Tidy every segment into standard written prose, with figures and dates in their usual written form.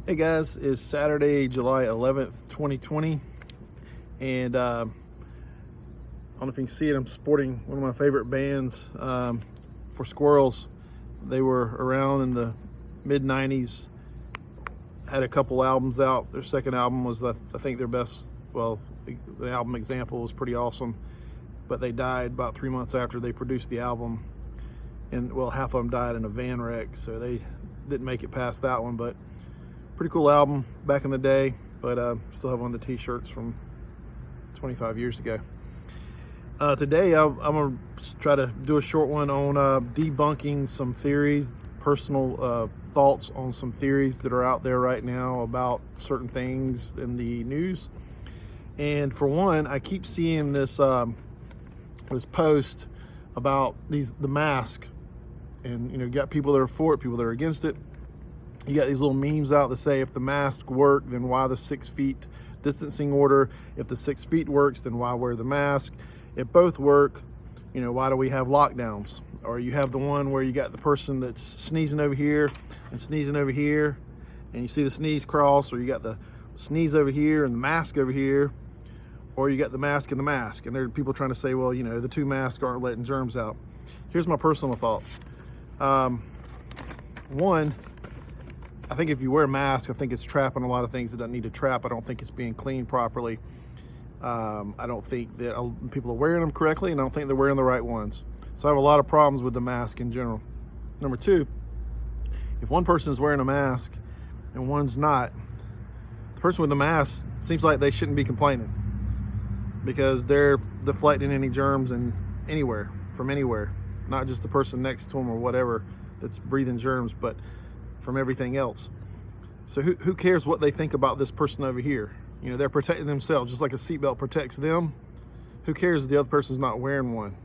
Hey guys, it's Saturday, July 11th, 2020, and I don't know if you can see it, I'm sporting one of my favorite bands for Squirrels. They were around in the mid 90s, had a couple albums out. Their second album was, I think, their best. Well, the album Example was pretty awesome, but they died about 3 months after they produced the album. And well, half of them died in a van wreck, so they didn't make it past that one, but pretty cool album back in the day, but still have one of the t-shirts from 25 years ago. Today I'm going to try to do a short one on debunking some theories, personal thoughts on some theories that are out there right now about certain things in the news. And for one, I keep seeing this post about the mask, and you got people that are for it, people that are against it. You got these little memes out that say, if the mask work, then why the 6 feet distancing order? If the 6 feet works, then why wear the mask? If both work, why do we have lockdowns? Or you have the one where you got the person that's sneezing over here and sneezing over here, and you see the sneeze cross, or you got the sneeze over here and the mask over here, or you got the mask and the mask. And there are people trying to say, well, the two masks aren't letting germs out. Here's my personal thoughts. One, I think if you wear a mask, I think it's trapping a lot of things that don't need to trap. I don't think it's being cleaned properly. I don't think that people are wearing them correctly, and I don't think they're wearing the right ones. So I have a lot of problems with the mask in general. Number two, if one person is wearing a mask and one's not, the person with the mask seems like they shouldn't be complaining, because they're deflecting any germs from anywhere, not just the person next to them or whatever that's breathing germs, but from everything else. So who cares what they think about this person over here? They're protecting themselves, just like a seatbelt protects them. Who cares if the other person's not wearing one?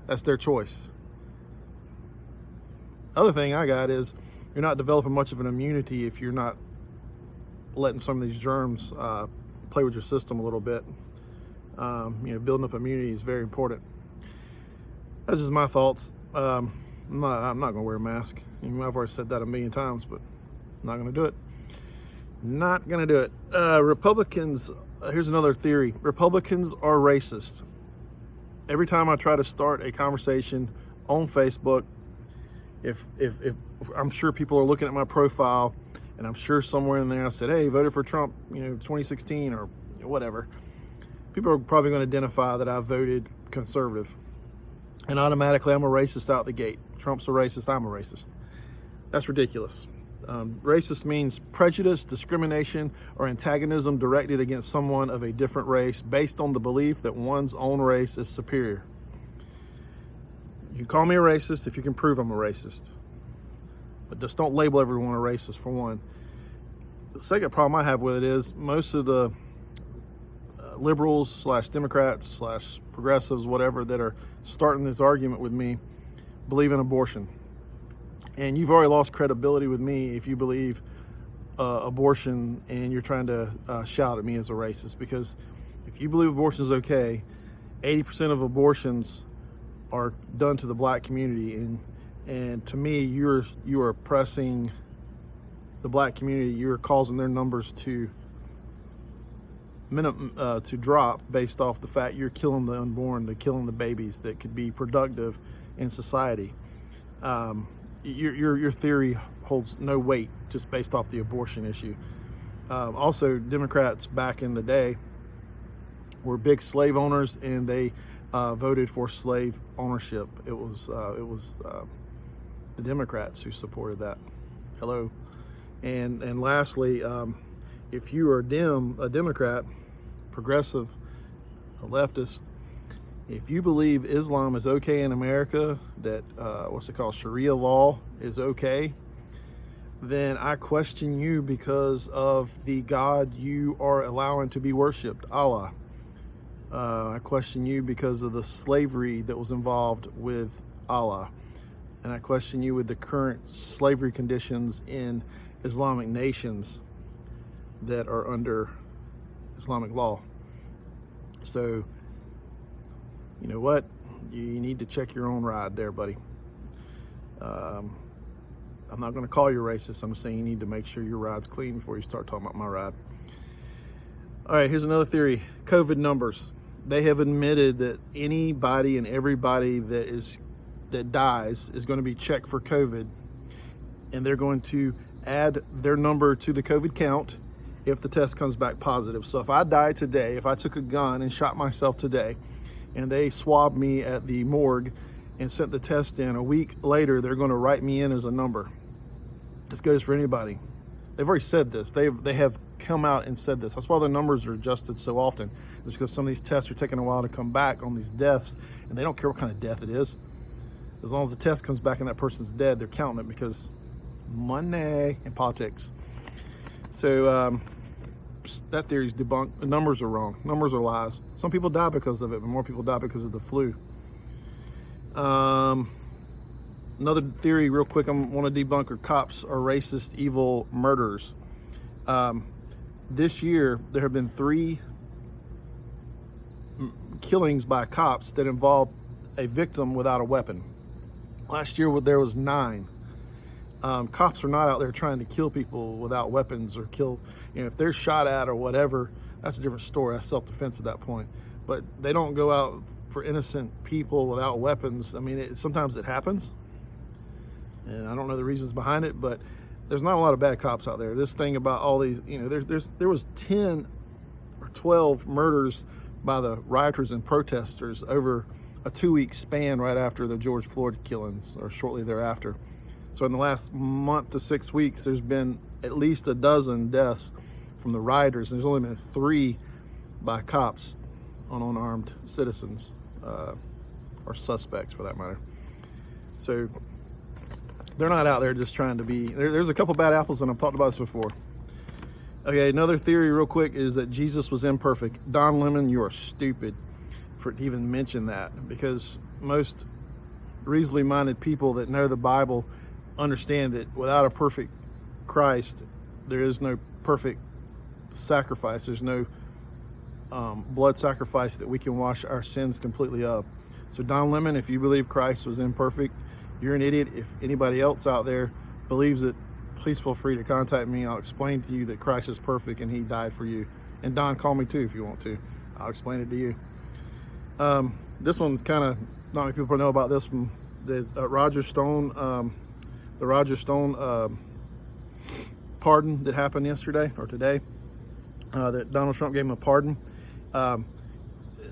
That's their choice. Other thing I got is, you're not developing much of an immunity if you're not letting some of these germs play with your system a little bit. Building up immunity is very important. That's just my thoughts. I'm not going to wear a mask. I've already said that a million times, but I'm not going to do it. Not going to do it. Republicans, here's another theory. Republicans are racist. Every time I try to start a conversation on Facebook, if I'm sure people are looking at my profile, and I'm sure somewhere in there I said, hey, voted for Trump, 2016 or whatever, people are probably going to identify that I voted conservative. And automatically I'm a racist out the gate. Trump's a racist, I'm a racist. That's ridiculous. Racist means prejudice, discrimination, or antagonism directed against someone of a different race based on the belief that one's own race is superior. You can call me a racist if you can prove I'm a racist. But just don't label everyone a racist, for one. The second problem I have with it is most of the liberals / Democrats / progressives, whatever, that are starting this argument with me believe in abortion. And you've already lost credibility with me if you believe abortion and you're trying to shout at me as a racist. Because if you believe abortion is okay, 80% of abortions are done to the black community, and to me, you are oppressing the black community. You're causing their numbers to drop based off the fact you're killing the unborn, killing the babies that could be productive in society. Your theory holds no weight just based off the abortion issue. Also, Democrats back in the day were big slave owners, and they voted for slave ownership. It was the Democrats who supported that. Hello. And lastly, if you are a Democrat, progressive, a leftist, if you believe Islam is okay in America, that Sharia law is okay, then I question you because of the God you are allowing to be worshipped, Allah. I question you because of the slavery that was involved with Allah. And I question you with the current slavery conditions in Islamic nations that are under Islamic law. So, you know what? You need to check your own ride there, buddy. I'm not going to call you racist. I'm saying you need to make sure your ride's clean before you start talking about my ride. All right, here's another theory. COVID numbers. They have admitted that anybody and everybody that dies is going to be checked for COVID, and they're going to add their number to the COVID count if the test comes back positive. So if I die today, if I took a gun and shot myself today, and they swabbed me at the morgue and sent the test in, a week later, they're going to write me in as a number. This goes for anybody. They've already said this. They have come out and said this. That's why the numbers are adjusted so often. It's because some of these tests are taking a while to come back on these deaths, and they don't care what kind of death it is. As long as the test comes back and that person's dead, they're counting it because money and politics. So that theory is debunked. The numbers are wrong. Numbers are lies. Some people die because of it, but more people die because of the flu. Another theory real quick I want to debunk are cops are racist, evil murderers. This year, there have been 3 killings by cops that involved a victim without a weapon. Last year, there was 9. Cops are not out there trying to kill people without weapons or kill, if they're shot at or whatever, that's a different story. That's self-defense at that point. But they don't go out for innocent people without weapons. I mean, sometimes it happens. And I don't know the reasons behind it, but there's not a lot of bad cops out there. This thing about all these, there was 10 or 12 murders by the rioters and protesters over a 2-week span right after the George Floyd killings or shortly thereafter. So in the last month to 6 weeks, there's been at least a dozen deaths from the rioters. And there's only been 3 by cops on unarmed citizens or suspects for that matter. So they're not out there just trying to be, there's a couple bad apples, and I've talked about this before. Okay, another theory real quick is that Jesus was imperfect. Don Lemon, you are stupid for to even mention that, because most reasonably minded people that know the Bible understand that without a perfect Christ, there is no perfect sacrifice. There's no blood sacrifice that we can wash our sins completely of. So Don Lemon, if you believe Christ was imperfect, you're an idiot. If anybody else out there believes it, please feel free to contact me. I'll explain to you that Christ is perfect and he died for you. And Don, call me too if you want to. I'll explain it to you. This one's kind of, not many people know about this one. There's Roger Stone, the Roger Stone pardon that happened yesterday or today, that Donald Trump gave him a pardon.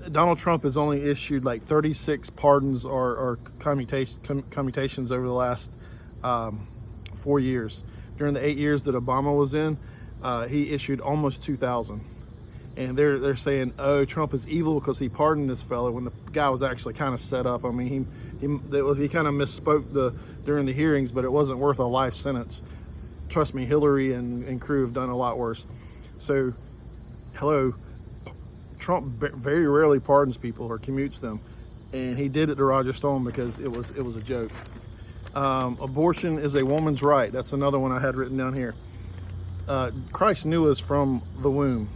Donald Trump has only issued like 36 pardons or commutations over the last 4 years. During the 8 years that Obama was in, he issued almost 2,000. And they're saying, oh, Trump is evil because he pardoned this fellow, when the guy was actually kind of set up. I mean, he kind of misspoke during the hearings, but it wasn't worth a life sentence. Trust me, Hillary and crew have done a lot worse. So, hello, Trump very rarely pardons people or commutes them, and he did it to Roger Stone because it was a joke. Abortion is a woman's right. That's another one I had written down here. Christ knew us from the womb.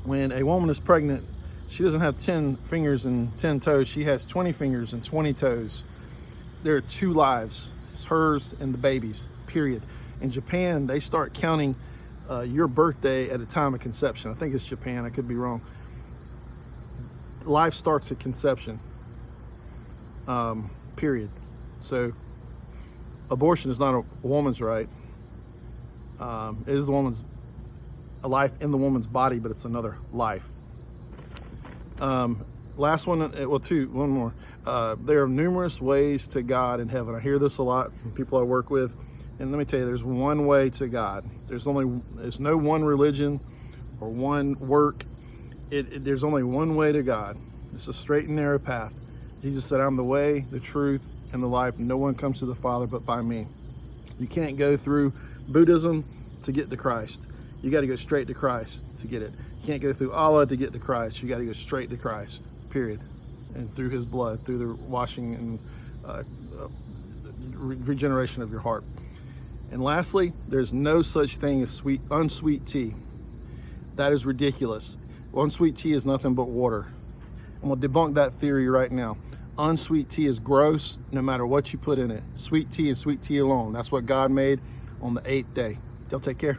When a woman is pregnant, she doesn't have 10 fingers and 10 toes. She has 20 fingers and 20 toes. There are 2 lives. It's hers and the baby's, period. In Japan, they start counting your birthday at the time of conception. I think it's Japan. I could be wrong. Life starts at conception, period. So abortion is not a woman's right. It is a life in the woman's body, but it's another life. Last one, one more. There are numerous ways to God in heaven. I hear this a lot from people I work with. And let me tell you, there's one way to God. There's no one religion or one work. There's only one way to God. It's a straight and narrow path. Jesus said, I'm the way, the truth, and the life. No one comes to the Father but by me. You can't go through Buddhism to get to Christ. You got to go straight to Christ to get it. You can't go through Allah to get to Christ. You got to go straight to Christ, period. And through his blood, through the washing and regeneration of your heart. And lastly, there's no such thing as unsweet tea. That is ridiculous. Unsweet tea is nothing but water. I'm going to debunk that theory right now. Unsweet tea is gross no matter what you put in it. Sweet tea and sweet tea alone. That's what God made on the 8th day. Y'all take care.